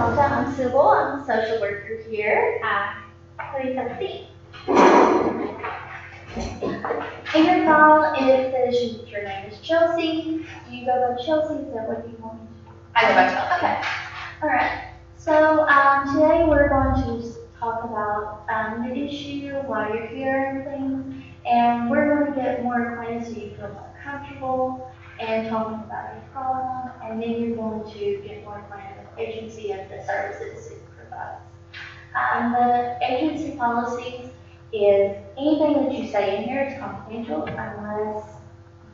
I'm Cybil. I'm a social worker here at Please Have a Seat. In your file, it says your name is Chelsea. Do you go by Chelsea? Is that what you want me to do? I go by Chelsea. Okay. All right. So today we're going to just talk about the issue, why you're here and things, and we're going to get more acquainted so you feel more comfortable and talking about your problem, and then you're going to get more acquainted with the agency and the services it provides. The agency policies is anything that you say in here is confidential unless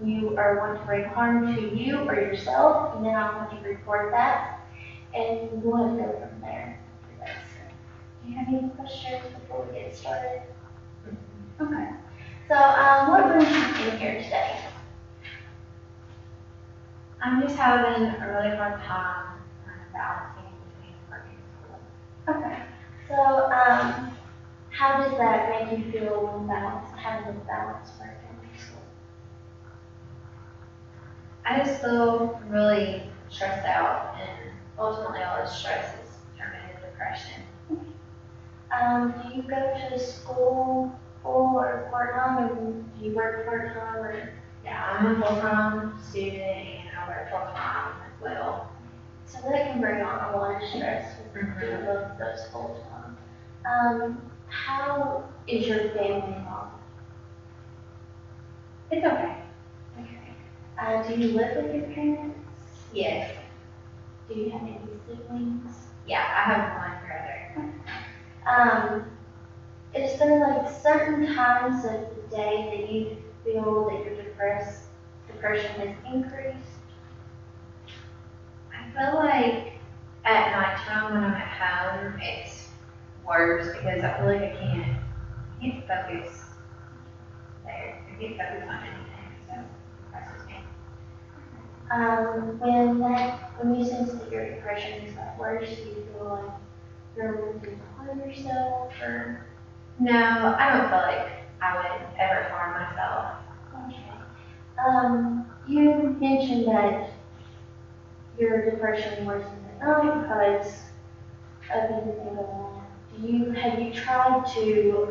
you are wanting to bring harm to you or yourself, and then I'm going to report that, and we'll go from there. Do you have any questions before we get started? Okay. So, what brings you in here today? I'm just having a really hard time balancing between work and school. Okay. So, how does that make you feel when having to balance work and school? I just feel really stressed out, and ultimately all this stress is turned into depression. Do you go to school full or part-time, or do you work part-time? Or? Yeah, I'm a full-time student, and I work full-time as well. So that can bring on a lot of stress with doing both of those full-time. How is your family involved? It's okay. Okay. Do you live with your parents? Yes. Do you have any siblings? Yeah, I have one brother. Is there like certain times of the day that you feel that your depression has increased? I feel like at nighttime when I'm at home, it's worse because I feel like I can't focus there. I can't focus on anything, so it depresses me. When you sense that your depression is got worse, do you feel like you're wanting to harm yourself, or? No, I don't feel like I would ever harm myself. Okay. You mentioned that your depression worsens at night because of anything going on. Have you tried to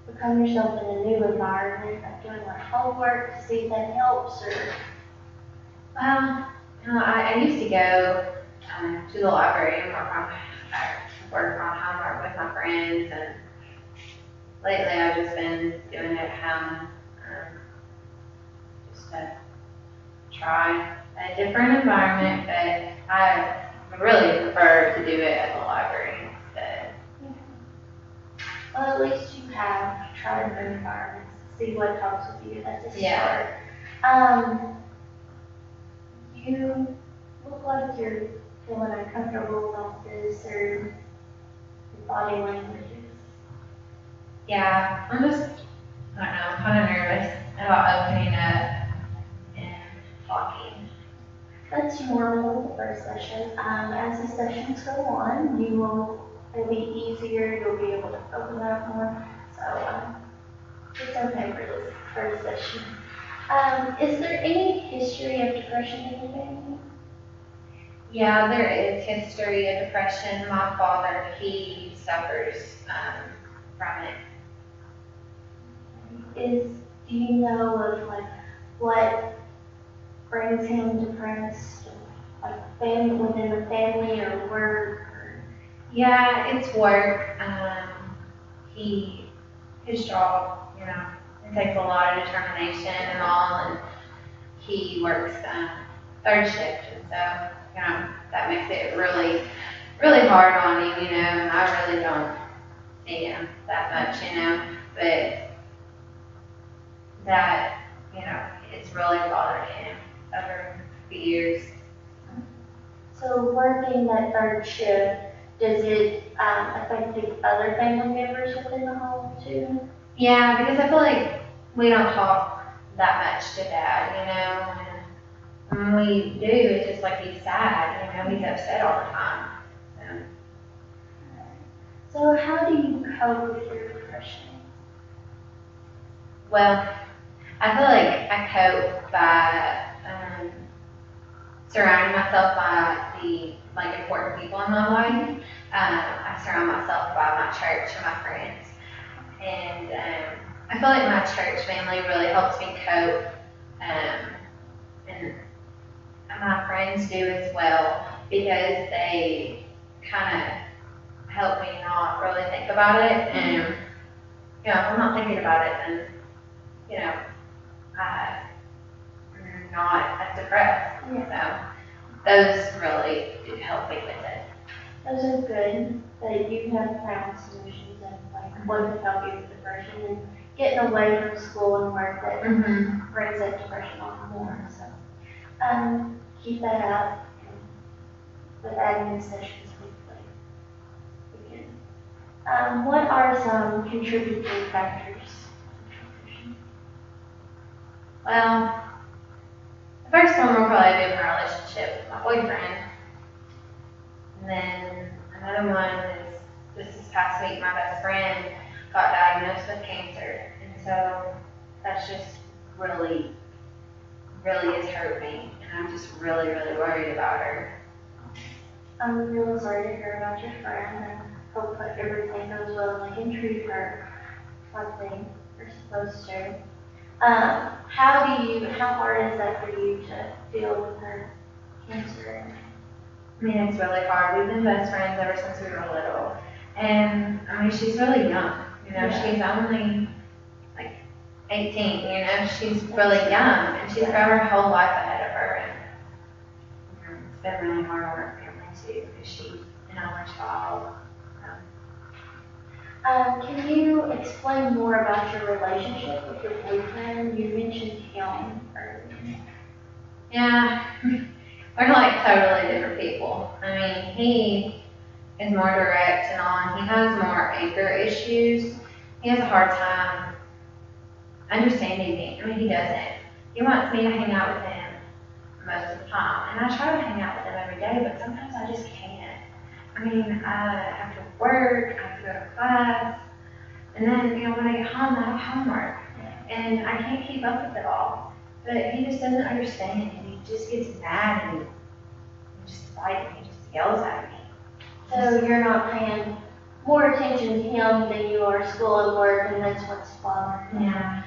become yourself in a new environment, like doing like homework to see if that helps, or? Well, I used to go to the library and work on homework with my friends, and lately I've just been doing it at home, just to try a different environment, but I really prefer to do it at the library instead. Well, at least you have tried different environments to see what helps with you. That's a start. You look like you're feeling uncomfortable about this, or your body language. Yeah, I don't know, I'm kind of nervous about opening up and talking. That's normal the first session. As the sessions go on, it'll be easier, you'll be able to open up more. So it's okay for this first session. Is there any history of depression in your family? Yeah, there is history of depression. My father, he suffers from it. Do you know of like what brings him depressed, like family within the family or work? Yeah, it's work. His job, it takes a lot of determination and all, and he works third shift, and so, that makes it really, really hard on him, and I really don't see him that much, but that, it's really bothered him over the years. So working that third shift, does it affect the other family members within the home too? Yeah, because I feel like we don't talk that much to Dad, and when we do, it's just like he's sad, he's upset all the time. So how do you cope with your depression? Well, I feel like I cope by surrounding myself by the like important people in my life. I surround myself by my church and my friends, and I feel like my church family really helps me cope, and my friends do as well because they kind of help me not really think about it. And if I'm not thinking about it, then I'm not as depressed. Yeah. So those really do help me with it. Those are good that you have found solutions and like what can help you with depression and getting away from school and work that brings that depression on more. So keep that up with admin sessions weekly. What are some contributing factors? Well, the first one will probably be my relationship with my boyfriend. And then another one is just this past week, my best friend got diagnosed with cancer. And so that's just really, really has hurt me. And I'm just really, really worried about her. I'm really sorry to hear about your friend and hope that everything goes well and they can treat her like they are supposed to. How hard is that for you to deal with her cancer? I mean, it's really hard. We've been best friends ever since we were little. And I mean, she's really young. She's only like 18, she's really young and she's got her whole life ahead of her. And it's been really hard on her family too because she's an only child. Can you explain more about your relationship with your boyfriend? You mentioned him earlier. Yeah, we're like totally different people. I mean, he is more direct and on. He has more anger issues. He has a hard time understanding me. I mean, he doesn't. He wants me to hang out with him most of the time. And I try to hang out with him every day, but sometimes I just can't. I mean, I have to work, I have to go to class, and then, when I get home, I have homework, and I can't keep up with it all. But he just doesn't understand, and he just gets mad, and he just fights, and he just yells at me. So you're not paying more attention to him than you are school and work, and that's what's bothering you. Yeah.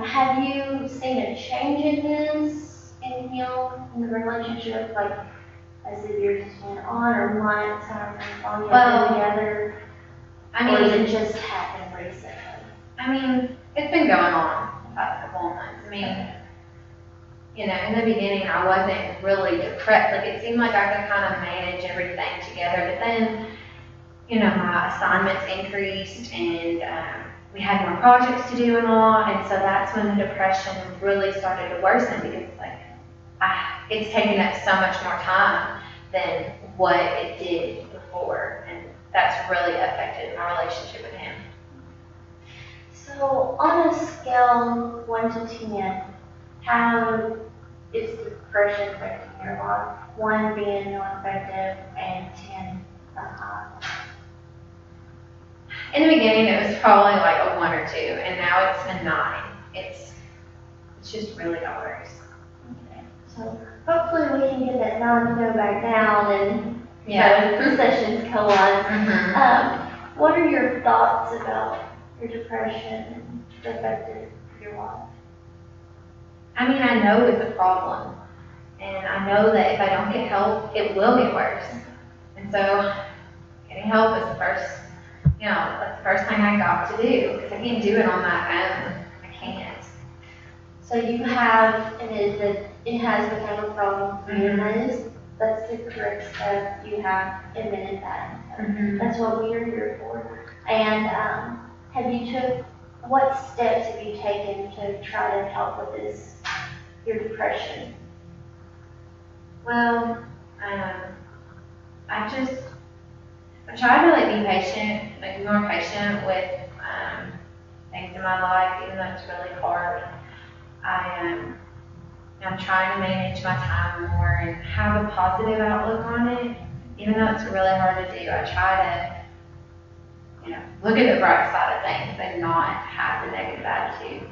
Have you seen a change in him, in the relationship, like as the years went on, or months, however long you've been together? I mean, or has it just happened recently? I mean, it's been going on the past couple of months. I mean, in the beginning, I wasn't really depressed. Like, it seemed like I could kind of manage everything together, but then, my assignments increased, and we had more projects to do and all, and so that's when the depression really started to worsen because, it's taken up so much more time than what it did before, and that's really affected my relationship with him. So, on a scale 1 to 10, how is depression affecting your life? 1 being non-effective and 10 In the beginning, it was probably like a 1 or 2, and now it's a 9. It's just really got worse. Okay. So hopefully we can get that 9 to go back down and so sessions go on. What are your thoughts about your depression and the effect of your life? I mean, I know it's a problem, and I know that if I don't get help, it will get worse. And so getting help is the first, that's the first thing I got to do, because I can't do it on my own. I can't. So you have, it has become a problem for you, and that's the correct step. You have admitted that. That's what we are here for. And what steps have you taken to try to help with your depression? Well, I try to be patient, be more patient with things in my life, even though it's really hard. I'm trying to manage my time more and have a positive outlook on it, even though it's really hard to do. I try to, look at the bright side of things and not have the negative attitude.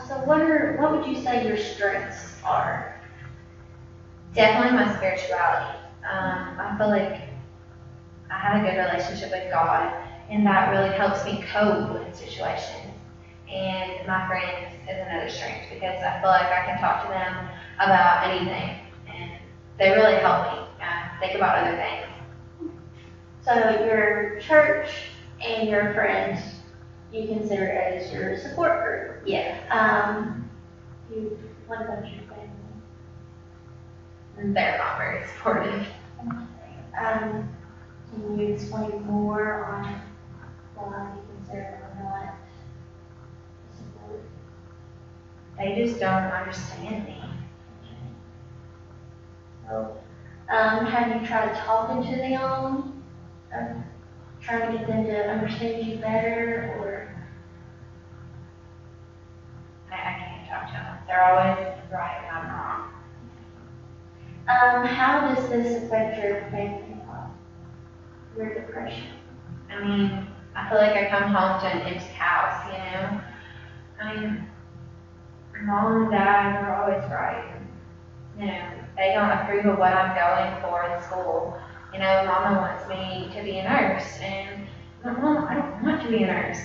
So what would you say your strengths are? Definitely my spirituality. I feel like I have a good relationship with God, and that really helps me cope with situations. And my friends is another strength because I feel like I can talk to them about anything, and they really help me think about other things. So your church and your friends, you consider as your support group. Yes. What about your family? They're not very supportive. Can you explain more on why you consider them not support? They just don't understand me. So, have you tried talking to them, trying to get them to understand you better, or? I can't talk to them. They're always right and I'm wrong. How does this affect your family life, your depression? I mean, I feel like I come home to an empty house, you know? I mean, mom and dad are always right. You know, they don't approve of what I'm going for in school. You know, mama wants me to be a nurse, and mom, I don't want to be a nurse.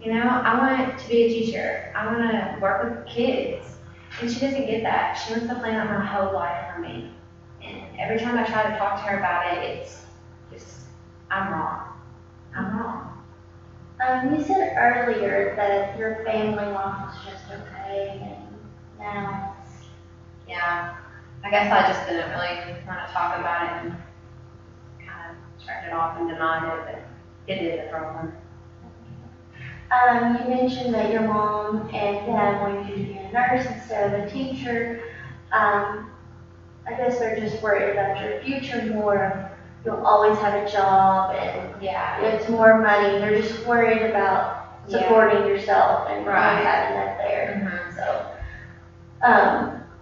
You know, I want to be a teacher. I want to work with kids. And she doesn't get that. She wants to plan out my whole life for me. And every time I try to talk to her about it, it's just, I'm wrong. I'm wrong. You said earlier that your family life was just okay, and now it's. Yeah. I guess I just didn't really want to talk about it and kind of turned it off and denied it, but it is a problem. You mentioned that your mom and dad wanted you to be a nurse instead of a teacher. I guess they're just worried about your future more of you'll always have a job and Yeah. it's more money. They're just worried about supporting yourself and Right. having that there. Mm-hmm.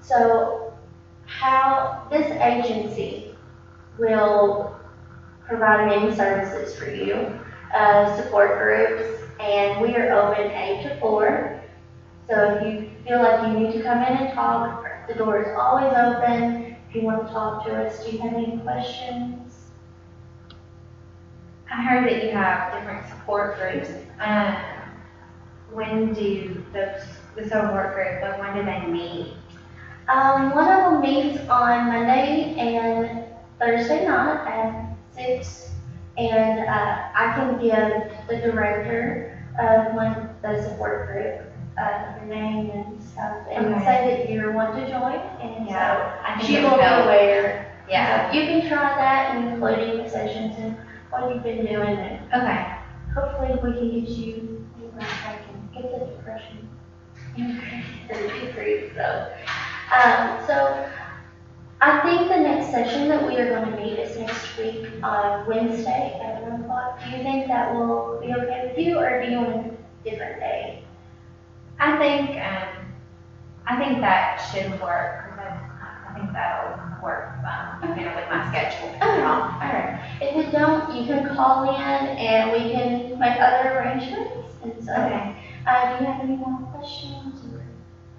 So how this agency will provide many services for you, support groups, and we are open 8 to 4. So if you feel like you need to come in and talk, the door is always open. If you want to talk to us, do you have any questions? I heard that you have different support groups. When do the support group, like when do they meet? One of them meets on Monday and Thursday night at 6, and I can give the director of the support group her name and stuff, and say that you want to join, and I so think she will be aware. Yeah. So you can try that, including the sessions and what you've been doing, and hopefully we can get you on track and get the depression decreased. So I think the next session that we are going to meet is next week on Wednesday at 1 o'clock. Do you think that will be okay with you, or do you want a different day? I think that should work. I think that'll work, with my schedule. All right. If it don't, you can call in and we can make other arrangements. And so, do you have any more questions?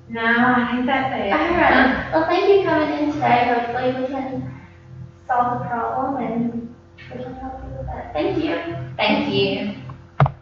No, I think that's it. All right. Well, thank you for coming in today. Hopefully we can solve the problem and we can help you with that. Thank you. Thank you.